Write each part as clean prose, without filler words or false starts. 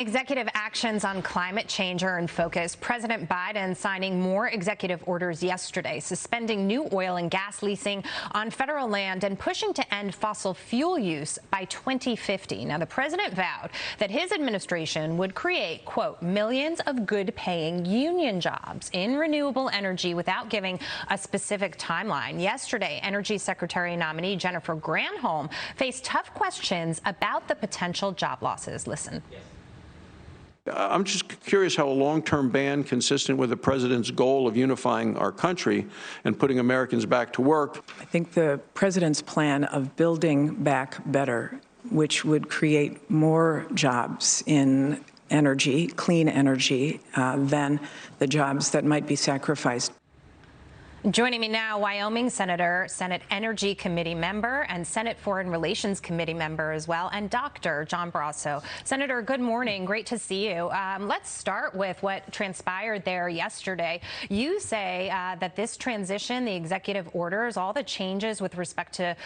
Executive actions on climate change are in focus. President Biden signing more executive orders yesterday, suspending new oil and gas leasing on federal land and pushing to end fossil fuel use by 2050. Now, the president vowed that his administration would create, quote, millions of good-paying union jobs in renewable energy without giving a specific timeline. Yesterday, Energy Secretary nominee Jennifer Granholm faced tough questions about the potential job losses. Listen. I'm just curious how a long-term ban consistent with the president's goal of unifying our country and putting Americans back to work. I think the president's plan of building back better, which would create more jobs in energy, clean energy, than the jobs that might be sacrificed. Joining me now, Wyoming Senator, Senate Energy Committee member, and Senate Foreign Relations Committee member as well, and Dr. Sen Barrasso. Senator, good morning. Great to see you. Let's start with what transpired there yesterday. You say that this transition, the executive orders, all the changes with respect to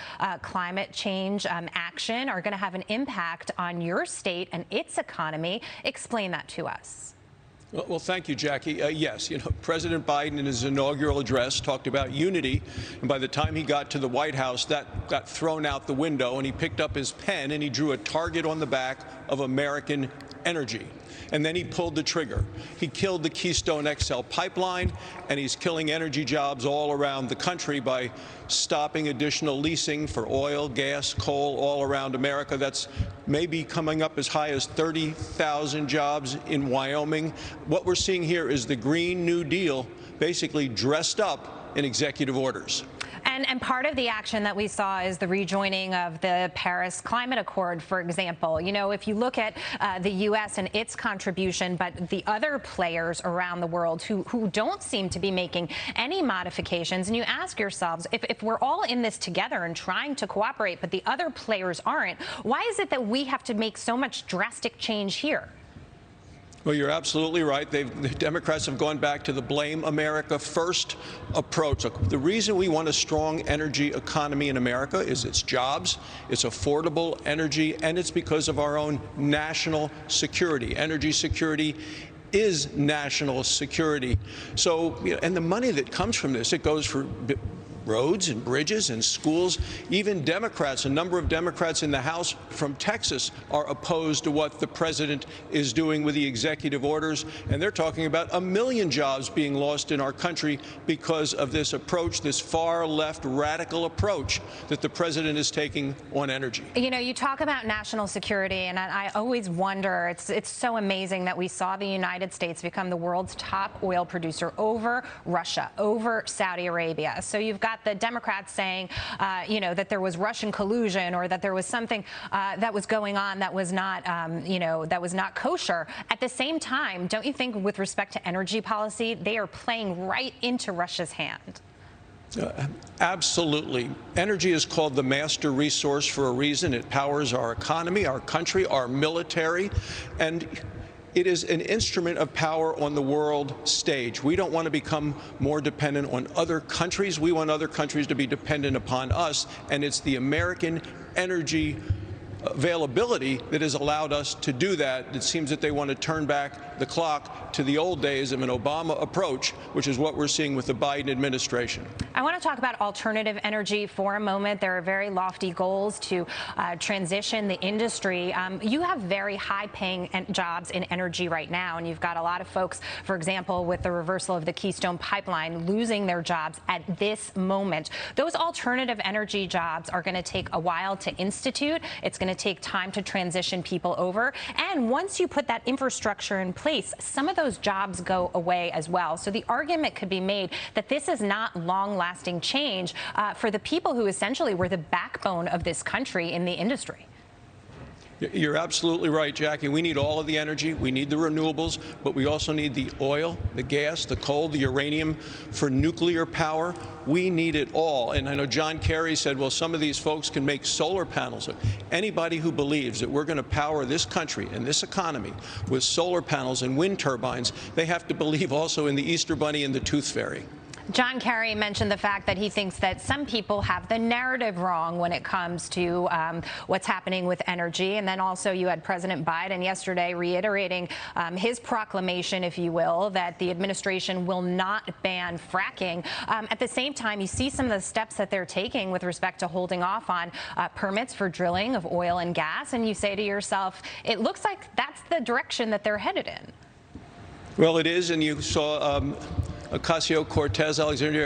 climate change action are going to have an impact on your state and its economy. Explain that to us. Well, thank you, Jackie. Yes, President Biden in his inaugural address talked about unity, and by the time he got to the White House, that got thrown out the window, and he picked up his pen and he drew a target on the back of American energy. And then he pulled the trigger. He killed the Keystone XL pipeline, and he's killing energy jobs all around the country by stopping additional leasing for oil, gas, coal all around America. That's maybe coming up as high as 30,000 jobs in Wyoming. What we're seeing here is the Green New Deal basically dressed up in executive orders. And part of the action that we saw is the rejoining of the Paris Climate Accord, for example. You know, if you look at the U.S. and its contribution, but the other players around the world who don't seem to be making any modifications, and you ask yourselves, if we're all in this together and trying to cooperate, but the other players aren't, why is it that we have to make so much drastic change here? Well, you're absolutely right. The Democrats have gone back to the blame America first approach. Look, the reason we want a strong energy economy in America is its jobs, it's affordable energy, and it's because of our own national security. Energy security is national security. So, and the money that comes from this, it goes for roads and bridges and schools. Even Democrats, a number of Democrats in the House from Texas are opposed to what the president is doing with the executive orders. And they're talking about 1 million jobs being lost in our country because of this approach, this far left radical approach that the president is taking on energy. You know, you talk about national security, and I always wonder, it's so amazing that we saw the United States become the world's top oil producer over Russia, over Saudi Arabia. So you've got the Democrats saying, that there was Russian collusion or that there was something that was going on that was not, that was not kosher. At the same time, don't you think with respect to energy policy, they are playing right into Russia's hand? Absolutely. Energy is called the master resource for a reason. It powers our economy, our country, our military, and it is an instrument of power on the world stage. We don't want to become more dependent on other countries. We want other countries to be dependent upon us, and it's the American energy availability that has allowed us to do that. It seems that they want to turn back the clock to the old days of an Obama approach, which is what we're seeing with the Biden administration. I want to talk about alternative energy for a moment. There are very lofty goals to transition the industry. You have very high-paying jobs in energy right now, and you've got a lot of folks, for example, with the reversal of the Keystone pipeline, losing their jobs at this moment. Those alternative energy jobs are going to take a while to institute. It's going to take time to transition people over. And once you put that infrastructure in place, some of those jobs go away as well. So the argument could be made that this is not long-lasting change for the people who essentially were the backbone of this country in the industry. You're absolutely right, Jackie. We need all of the energy. We need the renewables, but we also need the oil, the gas, the coal, the uranium for nuclear power. We need it all. And I know John Kerry said, well, some of these folks can make solar panels. Anybody who believes that we're going to power this country and this economy with solar panels and wind turbines, they have to believe also in the Easter Bunny and the Tooth Fairy. John Kerry mentioned the fact that he thinks that some people have the narrative wrong when it comes to what's happening with energy. And then also you had President Biden yesterday reiterating his proclamation, if you will, that the administration will not ban fracking. At the same time, you see some of the steps that they're taking with respect to holding off on permits for drilling of oil and gas. And you say to yourself, it looks like that's the direction that they're headed in. Well, it is. And you saw Alexandria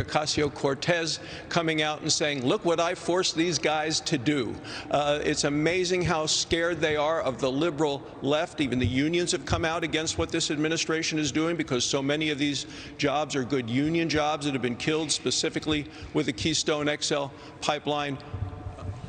Ocasio-Cortez coming out and saying, look what I forced these guys to do. It's amazing how scared they are of the liberal left. Even the unions have come out against what this administration is doing because so many of these jobs are good union jobs that have been killed, specifically with the Keystone XL pipeline.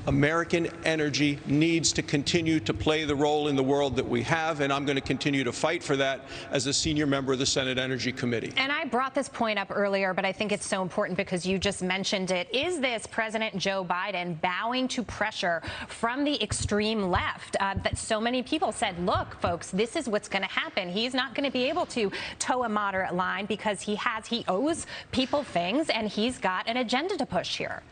American energy needs to continue to play the role in the world that we have, and I'm going to continue to fight for that as a senior member of the Senate Energy Committee. And I brought this point up earlier, but I think it's so important because you just mentioned it. Is this President Joe Biden bowing to pressure from the extreme left that so many people said, look, folks, this is what's going to happen. He's not going to be able to toe a moderate line because he owes people things, and he's got an agenda to push here.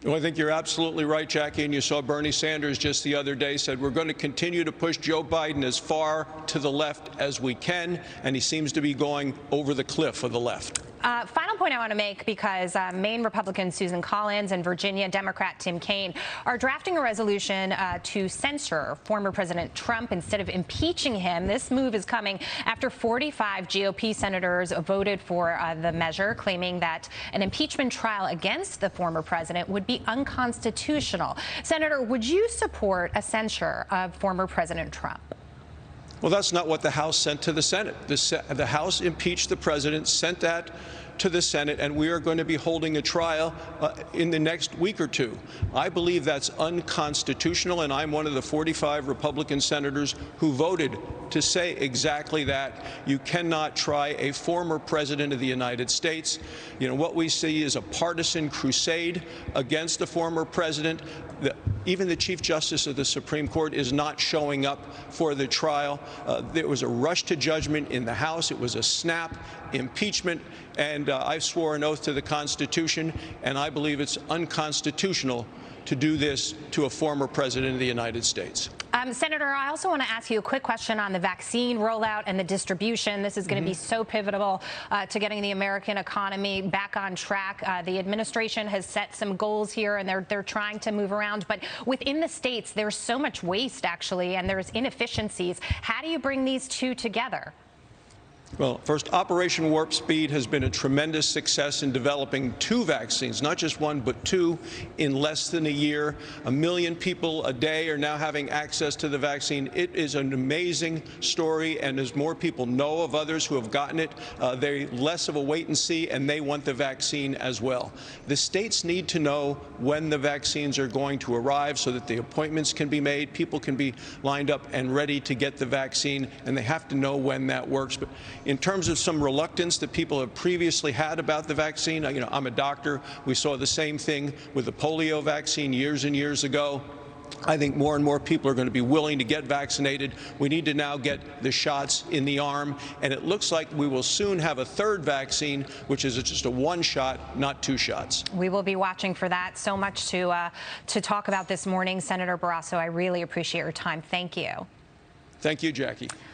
Well, I think you're absolutely right, Jackie, and you saw Bernie Sanders just the other day said we're going to continue to push Joe Biden as far to the left as we can, and he seems to be going over the cliff of the left. Final point I want to make, because Maine Republican Susan Collins and Virginia Democrat Tim Kaine are drafting a resolution to censor former President Trump instead of impeaching him. This move is coming after 45 GOP senators voted for the measure, claiming that an impeachment trial against the former president would be unconstitutional. Senator, would you support a censure of former President Trump? Well, that's not what the House sent to the Senate. The House impeached the president, sent that to the Senate, and we are going to be holding a trial in the next week or two. I believe that's unconstitutional, and I'm one of the 45 Republican senators who voted to say exactly that. You cannot try a former president of the United States. You know, what we see is a partisan crusade against the former president. Even the Chief Justice of the Supreme Court is not showing up for the trial. There was a rush to judgment in the House. It was a snap impeachment, and I swore an oath to the Constitution, and I believe it's unconstitutional to do this to a former president of the United States. Senator, I also want to ask you a quick question on the vaccine rollout and the distribution. This is going to be so pivotal to getting the American economy back on track. The administration has set some goals here, and they're trying to move around. But within the states, there's so much waste, actually, and there's inefficiencies. How do you bring these two together? Well, first, Operation Warp Speed has been a tremendous success in developing 2 vaccines, not just 1, but 2 in less than a year. 1 million people a day are now having access to the vaccine. It is an amazing story, and as more people know of others who have gotten it, they're less of a wait and see, and they want the vaccine as well. The states need to know when the vaccines are going to arrive so that the appointments can be made, people can be lined up and ready to get the vaccine, and they have to know when that works. But in terms of some reluctance that people have previously had about the vaccine, you know, I'm a doctor. We saw the same thing with the polio vaccine years and years ago. I think more and more people are going to be willing to get vaccinated. We need to now get the shots in the arm, and it looks like we will soon have a 3rd vaccine, which is just a 1 shot, not 2 shots. We will be watching for that. So much to talk about this morning. Senator Barrasso, I really appreciate your time. Thank you. Thank you, Jackie.